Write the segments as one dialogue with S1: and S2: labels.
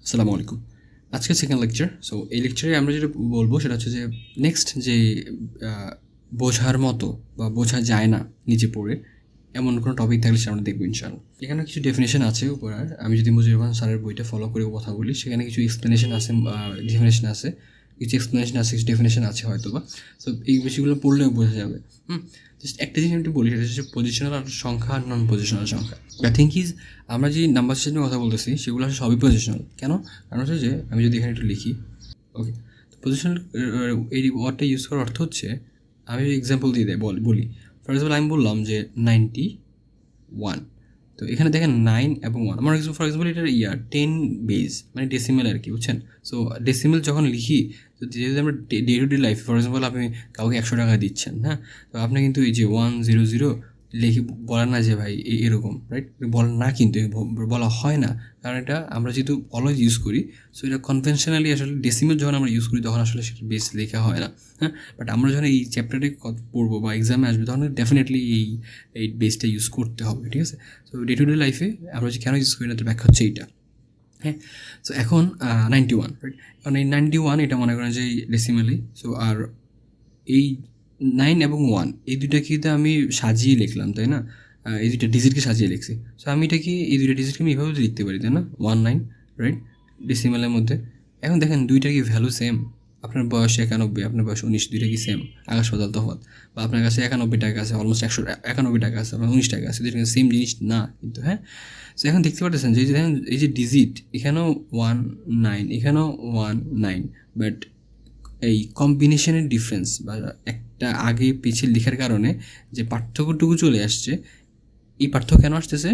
S1: আসসালামু আলাইকুম। আজকে সেকেন্ড লেকচার। সো এই লেকচারে আমরা যেটা বলবো সেটা হচ্ছে যে নেক্সট যে আ বোঝার মতো বা বোঝা যায় না নিজে পড়ে এমন কোনো টপিক থাকলে সেটা আমরা দেখবো ইনশাআল্লাহ। এখানে কিছু ডেফিনিশন আছে উপরে। আমি যদি মুজিবুর রহমান স্যারের বইটা ফলো করে কথা বলি সেখানে কিছু এক্সপ্লেনেশন আছে, ডেফিনিশন আছে, কিছু এক্সপ্লেনেশন আছে, কিছু ডেফিনিশন আছে হয়তোবা। সো এই বিষয়গুলো পড়লেও বোঝা যাবে। জাস্ট একটা জিনিস আমি একটু বলি, সেটা হচ্ছে পজিশনাল সংখ্যা আর নন পজিশনাল সংখ্যা। দ্য থিং ইজ আমরা যে নাম্বার সিস্টেমের কথা বলতেছি সেগুলো আসলে সবই পজিশনাল। কেন? কারণ হচ্ছে যে আমি যদি এখানে একটু লিখি, ওকে, তো পজিশনাল এই ওয়ার্ডটা ইউজ করার অর্থ হচ্ছে, আমি এক্সাম্পল দিয়ে বলি। ফর এক্সাম্পল আমি বললাম যে 91। তো এখানে দেখেন 9 এবং 1, আমার ফর এক্সাম্পল এটার 10 বেজ মানে ডেসিমেল আর কি, বুঝছেন? সো ডেসিমেল যখন লিখি, তো যেহেতু আমরা day to day life, for example আপনি কাউকে 100 টাকা দিচ্ছেন, হ্যাঁ, তো আপনি কিন্তু এই যে 100 লিখে বলেন না যে ভাই এরকম, রাইট? বলেন না, কিন্তু বলা হয় না, কারণ এটা আমরা যেহেতু অলওয়েজ ইউজ করি। সো এটা কনভেনশনালি আসলে ডেসিমেল যখন আমরা ইউজ করি তখন আসলে সেটা বেস লেখা হয় না, হ্যাঁ। বাট আমরা যখন এই চ্যাপ্টারে পড়বো বা এক্সামে আসবে তখন ডেফিনেটলি এই বেসটা ইউজ করতে হবে, ঠিক আছে? সো ডে টু ডে লাইফে আমরা যে কেন ইউজ করি না, তার ব্যাখ্যা হচ্ছে এইটা, হ্যাঁ। সো এখন 91, রাইট? কারণ এই 91 এটা মনে করেন যে ডেসিমেলি। সো আর এই 9 এবং 1 এই দুইটাকে তো আমি সাজিয়ে লিখলাম, তাই না? এই দুইটা ডিজিটকে সাজিয়ে লিখছি। সো আমি এটাকে এই দুইটা ডিজিটকে আমি এভাবে লিখতে পারি, তাই না? 19, রাইট, ডেসিমেলের মধ্যে। এখন দেখেন দুইটার কি ভ্যালু সেম? আপনার বয়স 91, আপনার বয়স 19, দুইটা কি সেম? আকাশ পাতাল তফাৎ। বা আপনার কাছে 91 টাকা আছে, অলমোস্ট 191 টাকা আছে, আপনার 19 টাকা আছে, দুইটা সেম জিনিস না কিন্তু, হ্যাঁ। সো এখন দেখতে পাচ্ছেন যে দেখেন এই যে ডিজিট, এখানেও 19, এখানেও 19, বাট এই কম্বিনেশনের ডিফারেন্স বা একটা আগে পিছিয়ে লেখার কারণে যে পার্থক্যটুকু চলে আসছে, এই পার্থক্য কেন আসতেছে?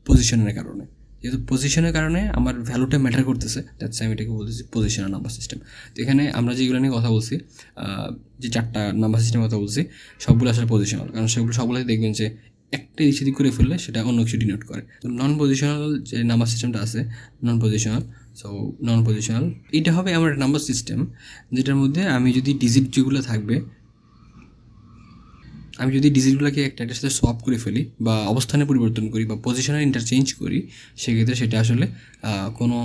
S1: পজিশনের কারণে। যেহেতু পজিশনের কারণে আমার ভ্যালুটা ম্যাটার করতেছে, দ্যাটস আমি এটাকে বলতেছি পজিশনাল নাম্বার সিস্টেম। তো এখানে আমরা যেগুলো নিয়ে কথা বলছি, যে 4টা নাম্বার সিস্টেমের কথা বলছি, সবগুলো আসলে পজিশনাল, কারণ সবগুলোতে দেখবেন যে একটা ইস্যুদি করে ফেললে সেটা অন্য কিছু ডিনোট করে। তো নন পজিশনাল যে নাম্বার সিস্টেমটা আছে, নন পজিশনাল, সো নন পজিশনাল এটা হবে আমার নাম্বার সিস্টেম যেটার মধ্যে আমি যদি ডিজিট যেগুলো থাকবে, আমি যদি ডিজিটগুলোকে একটার সাথে সোয়াপ করে ফেলি বা অবস্থানে পরিবর্তন করি বা পজিশনাল ইন্টারচেঞ্জ করি, সেক্ষেত্রে সেটা আসলে কোনো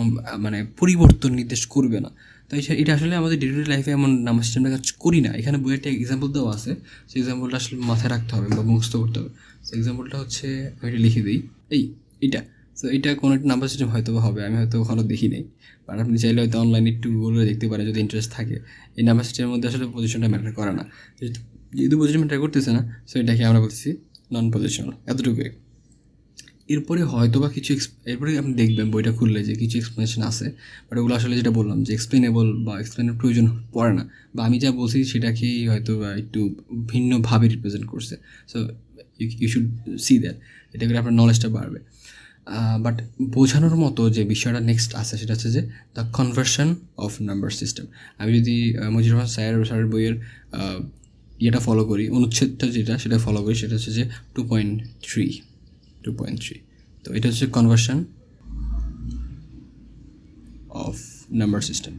S1: মানে পরিবর্তন নির্দেশ করবে না। তো এটা আসলে আমাদের ডে টু ডে লাইফে এমন নাম্বার সিস্টেমটা কাজ করি না। এখানে বইয়ের একটা এক্সাম্পল দেওয়া আছে, সেই এক্সাম্পলটা আসলে মাথায় রাখতে হবে বা মুখস্থ করতে হবে। সেই এক্সাম্পলটা হচ্ছে, আমি এটা লিখে দিই, এইটা। তো এটা কোনো একটা নাম্বার সিস্টেম হয়তো হবে, আমি হয়তো ওখানে দেখি নেই, বাট আপনি চাইলে হয়তো অনলাইনে একটু গুগল করে দেখতে পারেন যদি ইন্টারেস্ট থাকে। এই নাম্বার সিস্টেমের মধ্যে আসলে পজিশনটা ম্যাটার করে না, যেহেতু পজিশন ম্যাটার করতেছে না, সো এটাকে আমরা বলতেছি নন পজিশনাল, এতটুকুই। এরপরে হয়তো বা কিছু এরপরে আপনি দেখবেন বইটা খুললে যে কিছু এক্সপ্লেনেশন আছে, বাট ওগুলো আসলে যেটা বললাম যে এক্সপ্লেনেবল বা এক্সপ্লেনের প্রয়োজন পড়ে না, বা আমি যা বলছি সেটাকেই হয়তো বা একটু ভিন্নভাবে রিপ্রেজেন্ট করছে। So you should see that, এটা করে আপনার নলেজটা বাড়বে। বাট বোঝানোর মতো যে বিষয়টা নেক্সট আছে সেটা হচ্ছে যে the conversion of number system. আমি যদি মুজিবুর রহমান স্যারের বইয়ের ইয়েটা ফলো করি, অনুচ্ছেদটা যেটা সেটা ফলো করি, সেটা হচ্ছে যে 2.3। তো এটা হচ্ছে conversion of number system.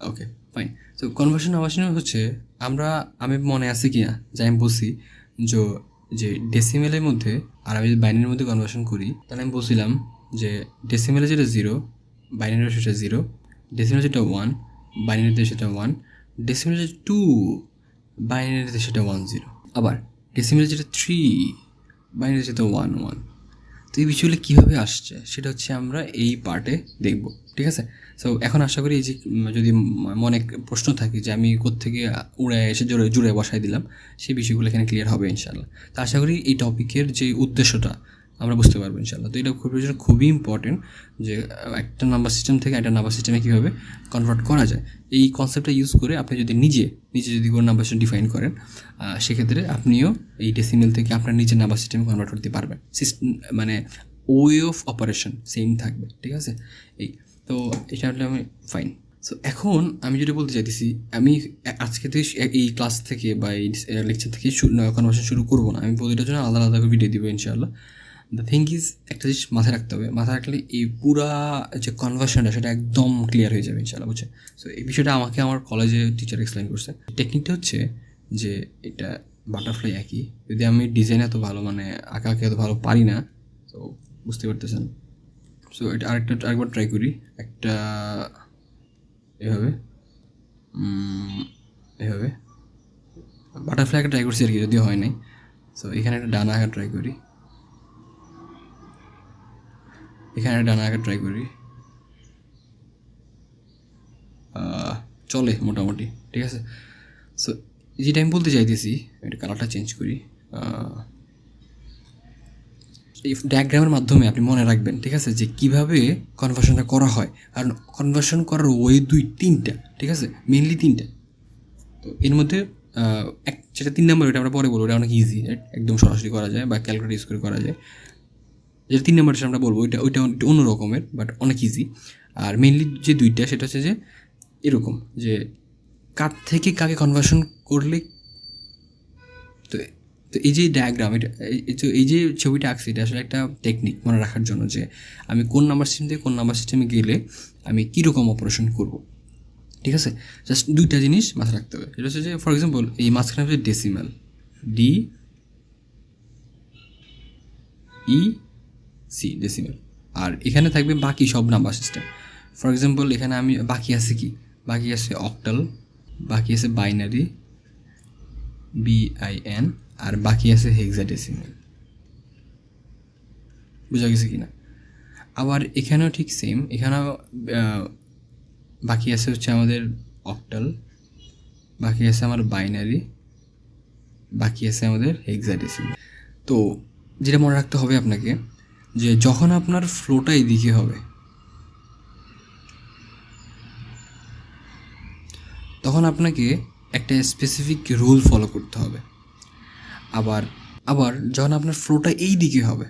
S1: Okay, fine. তো কনভার্সন হচ্ছে আমি মনে আছে কি না যে আমি বলছি যে ডেসিমেলের মধ্যে আর আমি যদি বাইনারির মধ্যে কনভার্সন করি, তাহলে আমি বলছিলাম যে ডেসিমেলে যেটা 0, বাইনারিতে সেটা 0, ডেসিমেলে যেটা 1, বাইনারিতে সেটা 1, ডেসিমেলে যেটা 2, বাইনারিতে সেটা 10, আবার ডেসিমেলে যেটা 3, বাইনারিতে সেটা 11। তো এই বিষয়গুলো কীভাবে আসছে সেটা হচ্ছে আমরা এই পার্টে দেখব, ঠিক আছে? সো এখন আশা করি এই যে যদি মনে প্রশ্ন থাকে যে আমি কোত্থেকে উড়ে এসে জুড়ে বসাই দিলাম, সেই বিষয়গুলো এখানে ক্লিয়ার হবে ইনশাল্লাহ। তো আশা করি এই টপিকের যে উদ্দেশ্যটা আমরা বুঝতে পারবো ইনশাল্লাহ। তো এটা খুবই ইম্পর্টেন্ট যে একটা নাম্বার সিস্টেম থেকে একটা নাম্বার সিস্টেমে কীভাবে কনভার্ট করা যায়, এই কনসেপ্টটা ইউজ করে আপনি যদি নিজে যদি কোনো নাম্বার সিস্টেম ডিফাইন করেন, সেক্ষেত্রে আপনিও এই ডেসিমেল থেকে আপনার নিজের নাম্বার সিস্টেমে কনভার্ট করতে পারবেন। মানে ওয়ে অফ অপারেশন সেম থাকবে, ঠিক আছে? তো এটা হলে আমি ফাইন। সো এখন আমি যেটা বলতে চাইতেছি, আমি আজকে থেকে এই ক্লাস থেকে বা এই লেকচার থেকে কনভার্সেশন শুরু করবো না, আমি প্রতিটার জন্য আলাদা আলাদা করে ভিডিও দিব ইনশাআল্লাহ। দ্য থিং ইজ, একটা জিনিস মাথায় রাখতে হবে, মাথায় রাখলে এই পুরা যে কনভার্সনটা সেটা একদম ক্লিয়ার হয়ে যাবে ইনশাআল্লাহ, বুঝছে? সো এই বিষয়টা আমাকে আমার কলেজে টিচার এক্সপ্লেন করছে। টেকনিকটা হচ্ছে যে এটা বাটারফ্লাই একই, যদি আমি ডিজাইন এত ভালো মানে আঁকা এত ভালো পারি না, তো বুঝতে পারতেছেন। সো এটা আরেকবার ট্রাই করি। একটা এভাবে এভাবে বাটারফ্লাই একটা ট্রাই করছি আর কি, যদিও হয় নাই। সো এখানে একটা ডানা আঁকা ট্রাই করি, এখানে একটা ডানা আঁকা ট্রাই করি, চলে মোটামুটি, ঠিক আছে। সো যেটা আমি বলতে চাইতেছি, এটা কালারটা চেঞ্জ করি। এই ডায়াগ্রামের মাধ্যমে আপনি মনে রাখবেন, ঠিক আছে, যে কীভাবে কনভার্সনটা করা হয়। কারণ কনভার্সন করার ওই 2-3টা, ঠিক আছে, মেনলি 3টা। তো এর মধ্যে যেটা 3 নম্বর, ওটা আমরা পরে বলবো, ওটা অনেক ইজি, একদম সরাসরি করা যায় বা ক্যালকুলেট ইউজ করে করা যায়। যেটা 3 নম্বর সেটা আমরা বলবো, ওইটা অন্য রকমের বাট অনেক ইজি। আর মেনলি যে 2টা সেটা হচ্ছে যে এরকম, যে কার থেকে কাকে কনভার্সন করলে। তো তো এই যে ডায়াগ্রাম, এই যে ছবিটা আঁকছি, এটা আসলে একটা টেকনিক মনে রাখার জন্য, যে আমি কোন নাম্বার সিস্টেম থেকে কোন নাম্বার সিস্টেমে গেলে আমি কীরকম অপারেশন করব, ঠিক আছে। জাস্ট 2টা জিনিস মাথায় রাখতে হবে। এটা হচ্ছে যে ফর এক্সাম্পল এই মাঝখানে হচ্ছে ডেসিমাল, DEC ডেসিমাল, আর এখানে থাকবে বাকি সব নাম্বার সিস্টেম। ফর এক্সাম্পল এখানে আমি বাকি আছে কি, বাকি আছে অক্টাল, বাকি আছে বাইনারি BIN, আর বাকি আছে হেক্সাডেসিমাল। বোঝা গেছে কি না? আবার এখানেও ঠিক সেম, এখানেও বাকি আছে হচ্ছে আমাদের অক্টাল, বাকি আছে আমার বাইনারি, বাকি আছে আমাদের হেক্সাডেসিমাল। তো যেটা মনে রাখতে হবে আপনাকে, যে যখন আপনার ফ্লোটা এদিকে হবে তখন আপনাকে একটা স্পেসিফিক রুল ফলো করতে হবে। আবার আবার যখন আপনার ফ্লোটা এই দিকে হবে,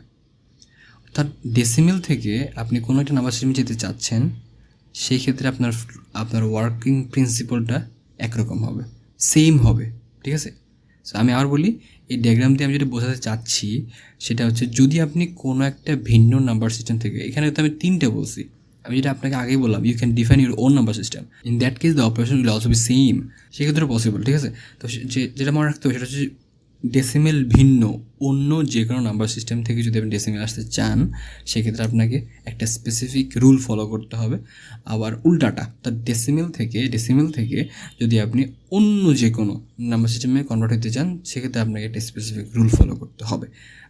S1: অর্থাৎ ডেসিমেল থেকে আপনি কোনো একটা নাম্বার সিস্টেমে যেতে চাচ্ছেন, সেই ক্ষেত্রে আপনার ওয়ার্কিং প্রিন্সিপালটা একরকম হবে, সেম হবে, ঠিক আছে। সো আমি আবার বলি, এই ডায়াগ্রাম দিয়ে আমি যেটা বোঝাতে চাচ্ছি সেটা হচ্ছে, যদি আপনি কোনো একটা ভিন্ন নাম্বার সিস্টেম থেকে, এখানে তো আমি 3টে বলছি, আমি যেটা আপনাকে আগেই বললাম, you can define your own number system, in that case the operation will also be same, সেক্ষেত্রে পসিবল, ঠিক আছে। তো যেটা মনে রাখতে হবে সেটা হচ্ছে ডেসিমেল ভিন্ন অন্য যে কোনো নাম্বার সিস্টেম থেকে যদি আপনি ডেসিমেল আসতে চান, সেক্ষেত্রে আপনাকে একটা স্পেসিফিক রুল ফলো করতে হবে। আবার উল্টাটা, তার ডেসিমেল থেকে যদি আপনি অন্য যে কোনো নাম্বার সিস্টেমে কনভার্ট হতে চান, সেক্ষেত্রে আপনাকে একটা স্পেসিফিক রুল ফলো করতে হবে।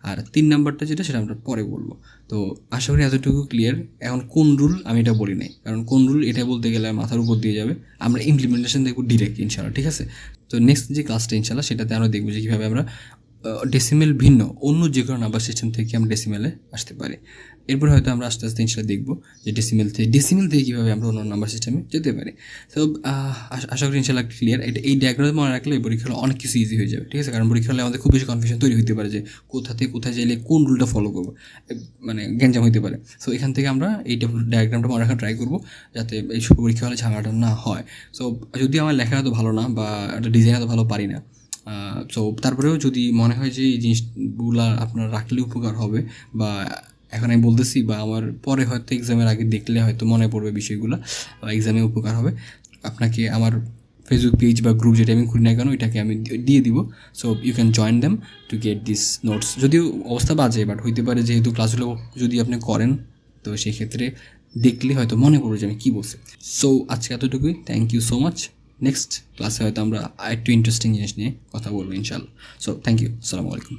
S1: আর 3 নাম্বারটা যেটা, সেটা আমরা পরে বলবো। তো আশা করি এতটুকু ক্লিয়ার। এখন কোন রুল আমি এটা বলি নাই, কারণ কোন রুল এটা বলতে গেলে মাথার উপর দিয়ে যাবে। আমরা ইমপ্লিমেন্টেশন দেখবো ডিরেক্ট ইনশাআল্লাহ, ঠিক আছে। তো নেক্সট যে ক্লাসটা ইনশাআল্লাহ, সেটাতে আমরা দেখবো যে কীভাবে আমরা ডেসিমেল ভিন্ন অন্য যে কোনো নাম্বার সিস্টেম থেকে আমরা ডেসিমেলে আসতে পারি। এরপর হয়তো আমরা আস্তে আস্তে ইনশাআল্লাহ দেখবো যে ডেসিমেল থেকে কীভাবে আমরা অন্য নাম্বার সিস্টেমে যেতে পারি। তো আশা করি ইনশাআল্লাহ ক্লিয়ার। এই ডায়াগ্রামে মনে রাখলে পরীক্ষা হলে অনেক কিছু ইজি হয়ে যাবে, ঠিক আছে। কারণ পরীক্ষা হলে আমাদের খুব বেশি কনফিউশন তৈরি হতে পারে, যে কোথা থেকে কোথায় যাইলে কোন রুলটা ফলো করবো, মানে গ্যাঞ্জাম হতে পারে। সো এখান থেকে আমরা এই ডায়াগ্রামটা মনে রাখার ট্রাই করবো, যাতে এই সব পরীক্ষা হলে ঝামেলাটা না হয়। সো যদি আমার লেখা এত ভালো না বা একটা ডিজাইন এত ভালো পারি না, সো তারপরেও যদি মনে হয় যে এই জিনিসগুলো আপনার রাখলে উপকার হবে, বা এখন আমি বলতেছি বা আমার পরে হয়তো এক্সামের আগে দেখলে হয়তো মনে পড়বে বিষয়গুলো, এক্সামে উপকার হবে, আপনাকে আমার ফেসবুক পেজ বা গ্রুপ যেটা আমি খুলি না কেন, এটাকে আমি দিয়ে দিব। So you can join them to get this notes. যদিও অবস্থা বাজে, বাট হইতে পারে যেহেতু ক্লাসগুলো যদি আপনি করেন, তো সেক্ষেত্রে দেখলে হয়তো মনে পড়বে যে আমি কী বলছি। সো আজকে এতটুকুই, thank you so much. Next ক্লাসে হয়তো আমরা আরেকটু ইন্টারেস্টিং জিনিস নিয়ে কথা বলবো ইনশাআল্লাহ। সো থ্যাংক ইউ, আসসালামু আলাইকুম।